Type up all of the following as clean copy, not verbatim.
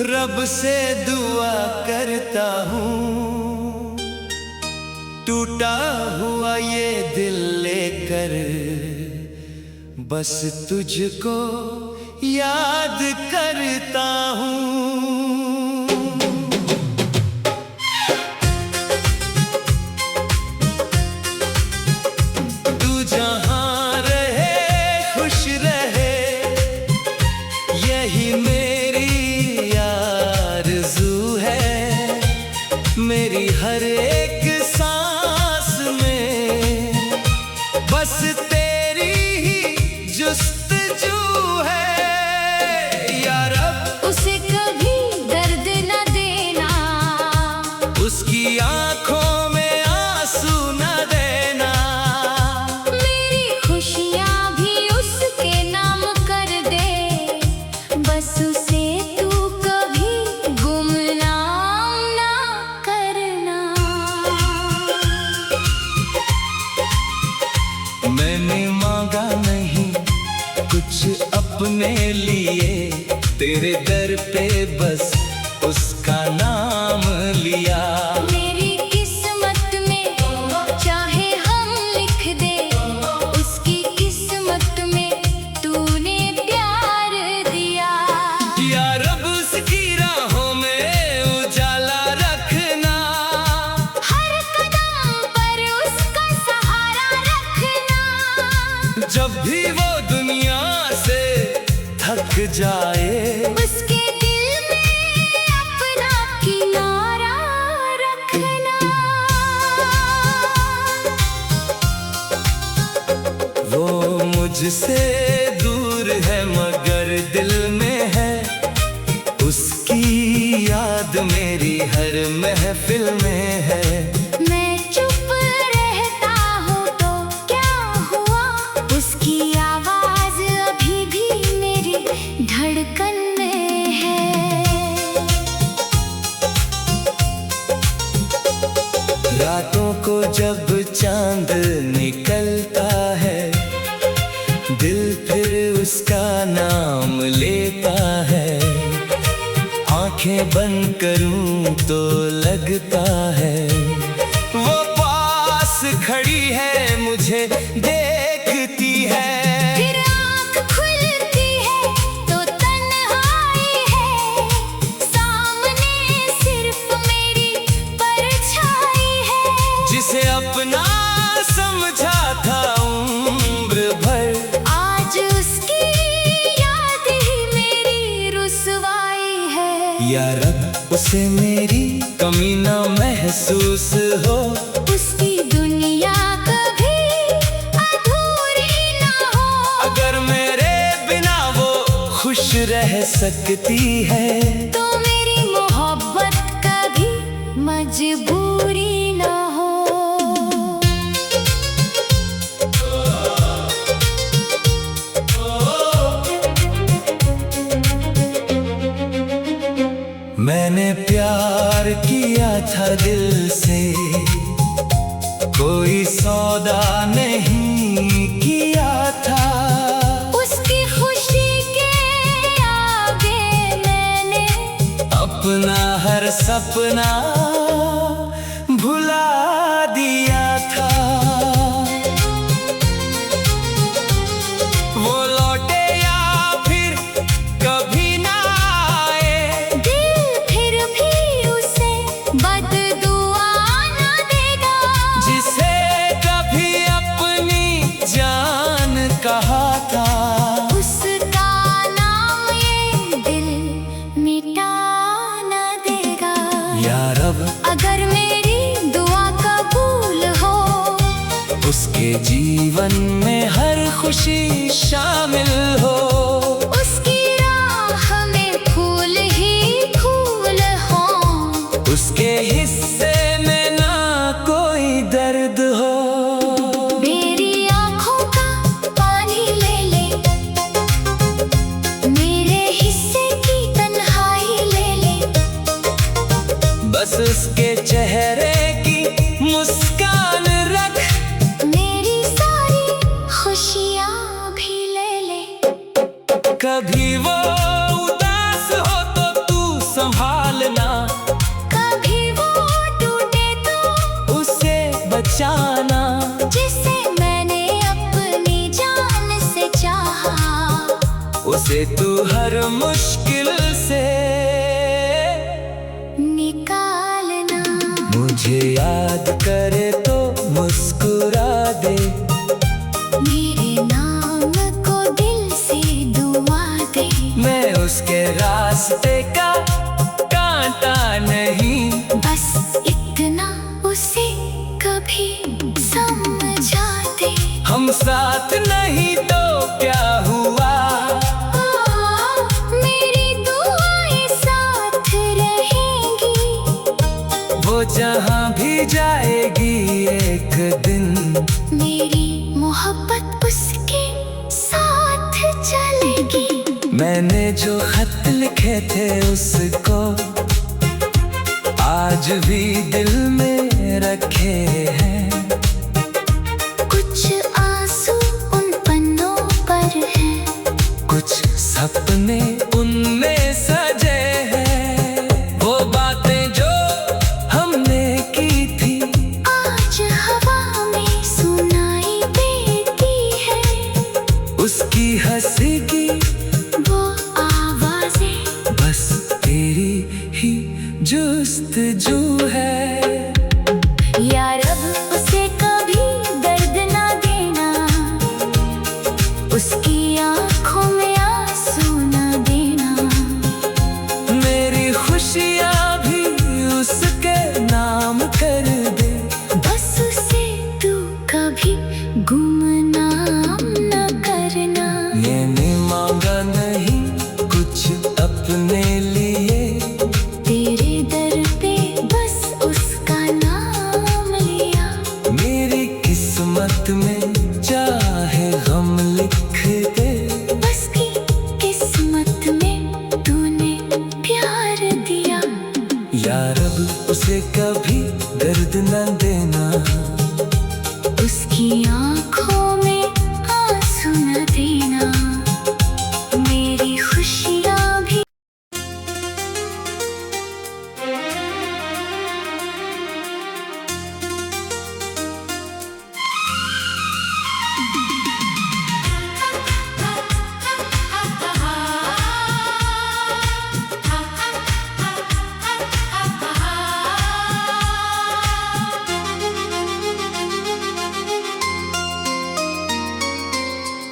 रब से दुआ करता हूँ, टूटा हुआ ये दिल लेकर बस तुझको याद करता हूँ। तू जहाँ रहे खुश रहे, यही मेरी आरज़ू है। मेरी हर एक सांस में बस तेरी ही जुस्तजू है। या रब उसे कभी दर्द न देना, उसकी आंखों में आंसू न देना। मेरी खुशियाँ भी उसके नाम कर दे, बस उसे तू कभी गुमनाम ना करना। मैंने मांगा नहीं कुछ अपने लिए, तेरे दर पे बस उसका नाम लिया। मेरी किस्मत में चाहे हम लिख दे, उसकी किस्मत में तूने प्यार दिया। या रब उसकी राहों में उजाला रखना, हर कदम पर उसका सहारा रखना। जब भी वो दुनिया से थक जाए, उसके दिल में अपना किनारा रखना। वो मुझसे दूर है मगर दिल में है, उसकी याद मेरी हर महफिल में है। मैं चुप रहता हूँ तो क्या हुआ, उसकी आवाज अभी भी मेरी धड़कन में है। रातों को जब चांद निकलता है, दिल फिर उसका नाम लेता है। आंखें बंद करूं तो लगता है वो पास खड़ी है, मुझे देखती है। फिर आँख खुलती है तो तन्हाई है, सामने सिर्फ मेरी परछाई है। जिसे अपना समझा था उम्र भर, आज उसकी याद ही मेरी रुसवाई है। या रब उसे मेरी कमी ना महसूस हो, उसकी दुनिया कभी अधूरी ना हो। अगर मेरे बिना वो खुश रह सकती है, तो मेरी मोहब्बत कभी मजबूरी ना हो। मैंने प्यार किया था दिल से, कोई सौदा नहीं किया था। उसकी खुशी के आगे मैंने अपना हर सपना भुला दिया था। वो लौटे या फिर कभी ना आए, दिल फिर भी उसे बददुआ न देगा। जिसे कभी अपनी जान कहा था, उसका नाम ये दिल मिटा न देगा। या रब अगर मेरी दुआ कबूल हो, उसके जीवन में हर खुशी शामिल हो। उसकी राह में फूल ही फूल हो, उसके हिस्से में ना कोई दर्द हो। मेरी आँखों का पानी ले ले, मेरे हिस्से की तन्हाई ले ले। बस उसके चेहरे की मुस्कान रख, मेरी सारी खुशियाँ भी ले ले। कभी वो उदास हो तो तू याद करे तो मुस्कुरा दे। मेरे नाम को दिल से दुआ दे। मैं उसके रास्ते का कांटा नहीं, बस इतना उसे कभी समझा दे। हम साथ नहीं तो क्या हुआ, मेरी दुआएं साथ रहेंगी। वो जहाँ भी जाएगी एक दिन, मेरी मोहब्बत उसके साथ चलेगी। मैंने जो खत लिखे थे उसको आज भी दिल में रखे हैं। कुछ आंसू उन पन्नों पर हैं, कुछ सपने उनमें सजे हैं। वो बातें जो हमने की थी आज हवा में सुनाई देती है। उसकी हंसी की वो आवाजें बस तेरी ही जुस्तजू है। या रब उसे कभी दर्द ना देना, उसकी आँखों में आंसू ना देना। मेरी खुशियाँ भी उसके नाम कर दे। बस उसे तू कभी गुमनाम ना करना। मैंने मांगा नहीं कुछ अपने लिए, तेरे दर पे बस उसका नाम लिया। मेरी किस्मत में चाहे गम लिख दे। बस की किस्मत में तूने प्यार दिया। या रब उसे कभी दर्द न देना, उसकी आँखों में आंसू न देना। मेरी खुशियाँ भी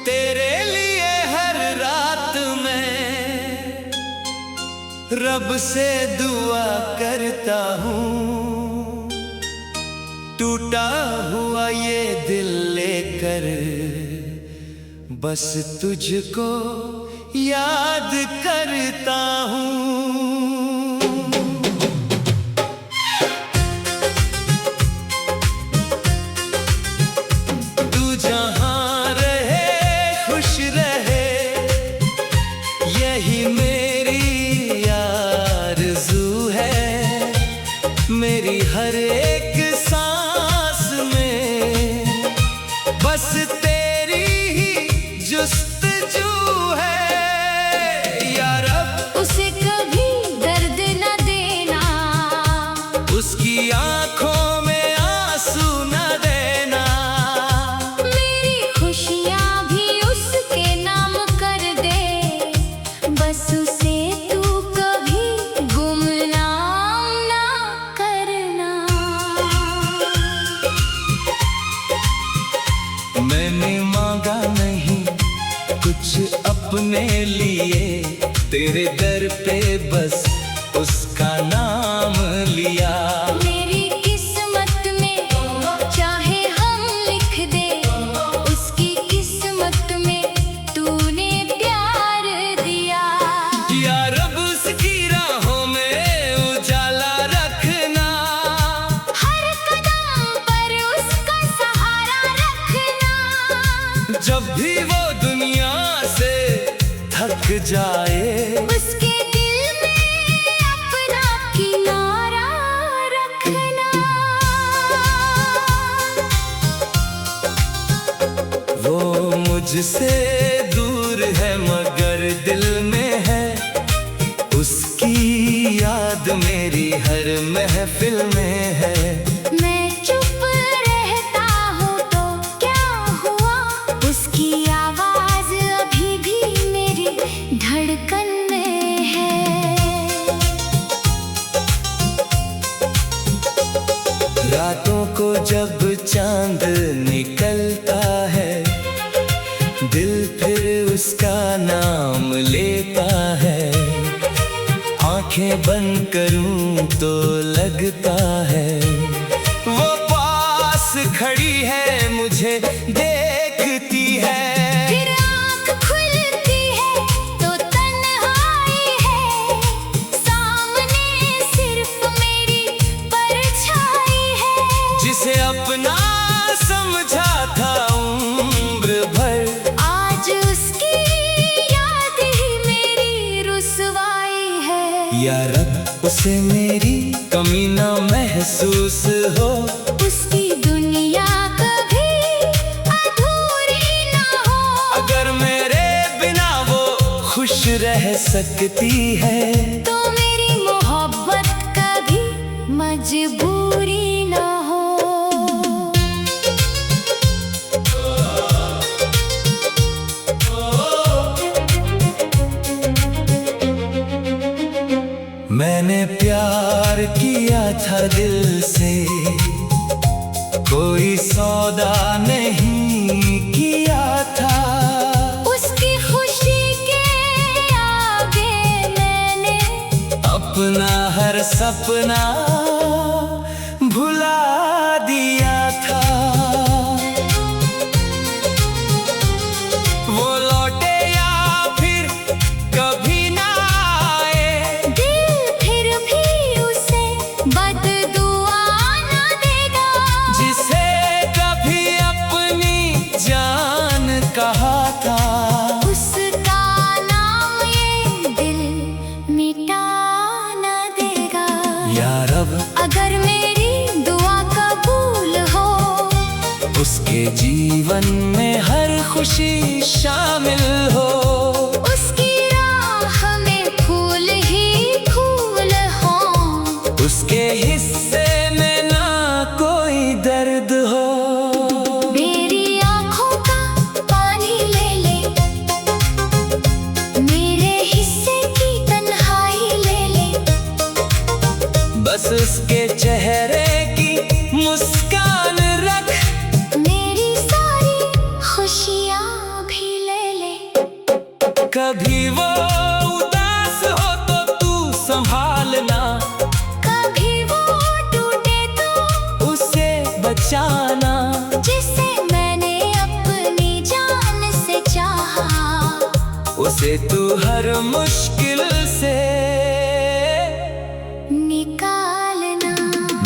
तेरे लिए हर रात मैं रब से दुआ करता हूँ। टूटा हुआ ये दिल लेकर बस तुझको याद करता हूँ। तू जहाँ रहे खुश रहे, यही मेरी आरज़ू है। मेरी हर एक सांस में बस तेरी ही जुस्तजू है। या रब उसे कभी दर्द न देना, उसकी आंखों में आंसू न देना। मेरी खुशियाँ भी उसके नाम कर दे। बस उसे तू कभी गुमनाम ना करना। मैंने मांगा नहीं कुछ अपने लिए, तेरे दर पे बस उसका नाम लिया। मेरी किस्मत में चाहे हम लिख दे, उसकी किस्मत में तूने प्यार दिया। या रब उसकी राहों में उजाला रखना, हर कदम पर उसका सहारा रखना। जब भी वो दुनिया से थक जाए, उसके दिल में अपना किनारा रखना। वो मुझसे दूर है मगर दिल में है, उसकी याद मेरी हर महफिल में है। मैं चुप रहता हूँ तो क्या हुआ, उसकी आवाज अभी भी मेरी धड़कन में है। रातों जब चांद निकलता है, दिल फिर उसका नाम लेता है। आंखें बंद करूं तो लगता है वो पास खड़ी है, मुझे देखती है। फिर आँख खुलती है तो तन्हाई है, सामने सिर्फ मेरी परछाई है। जिसे अपना समझा था उम्र भर, आज उसकी याद ही मेरी रुसवाई है। या रब उसे मेरी कमी ना महसूस हो, उसकी दुनिया कभी अधूरी ना हो। अगर मेरे बिना वो खुश रह सकती है, तो मेरी मोहब्बत कभी मजबूरी ना हो। मैंने प्यार किया था दिल से, कोई सौदा नहीं किया था। उसकी खुशी के आगे मैंने अपना हर सपना भुला दिया था। वो लौटे या फिर कभी ना आए, दिल फिर भी उसे बददुआ ना देगा। जिसे कभी अपनी जान कहा था, उसका नाम ये दिल मिटा ना देगा। या रब अगर मेरी दुआ कबूल हो, उसके जीवन में हर खुशी शामिल हो। उसकी राह में फूल ही फूल हो, उसके हिस्से में ना कोई दर्द हो। मेरी आँखों का पानी ले ले, मेरे हिस्से की तन्हाई ले ले। बस उसके चेहरे की मुस्कान रख, मेरी सारी खुशियाँ भी ले ले। कभी वो उदास हो तो तू संभालना, कभी वो टूटे तो उसे बचाना। जिसे मैंने अपनी जान से चाहा, उसे तू हर मुश्किल से निकालना।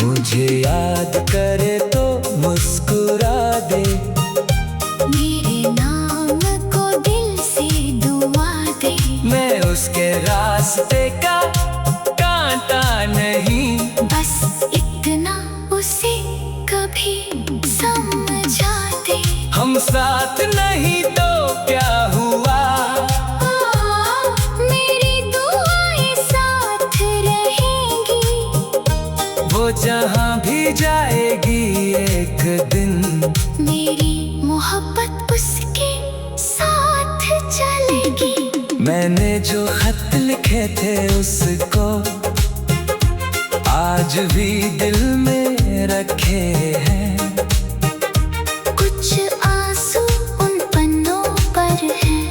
मुझे याद करे तो मुस्कुरा दे, मेरे नाम को दिल से दुआ दे। मैं उसके रास्ते का कांटा नहीं। बस इतना उसे कभी समझा दे। हम साथ नहीं तो क्या हुआ, मेरी दुआएं साथ रहेंगी। वो जहाँ भी जाएगी एक दिन, मेरी मोहब्बत उसके साथ चलेगी। मैंने जो खत लिखे थे उसको आज भी दिल में रखे हैं। कुछ आंसू उन पन्नों पर हैं,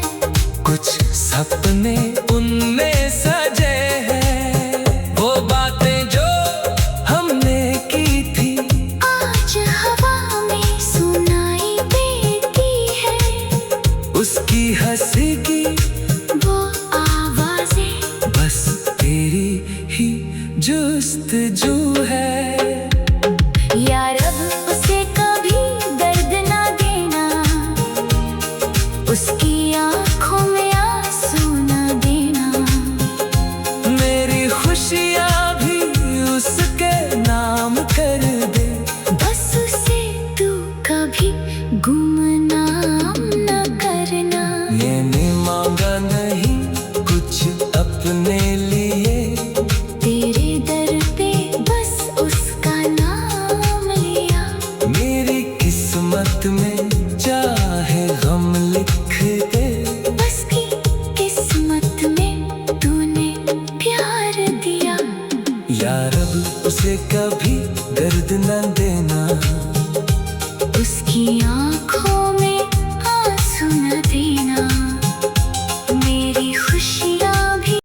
कुछ सपने उनमें सजे हैं। वो बातें जो हमने की थी, आज हवा में सुनाई देती है। उसकी हंसी की वो आवाजें बस तेरी ही जुस्तजू है। या रब उसे कभी दर्द ना देना, उसकी आँखों में आंसू ना देना। मेरी खुशियाँ भी उसके नाम कर दे, बस उसे तू कभी गुमनाम न करना। मैंने मांगा नहीं कुछ अपने लिए, तेरे दर पे बस उसका नाम लिया। मेरी किस्मत में चाहे गम लिख दे, बस की किस्मत में तूने प्यार दिया। या रब उसे कभी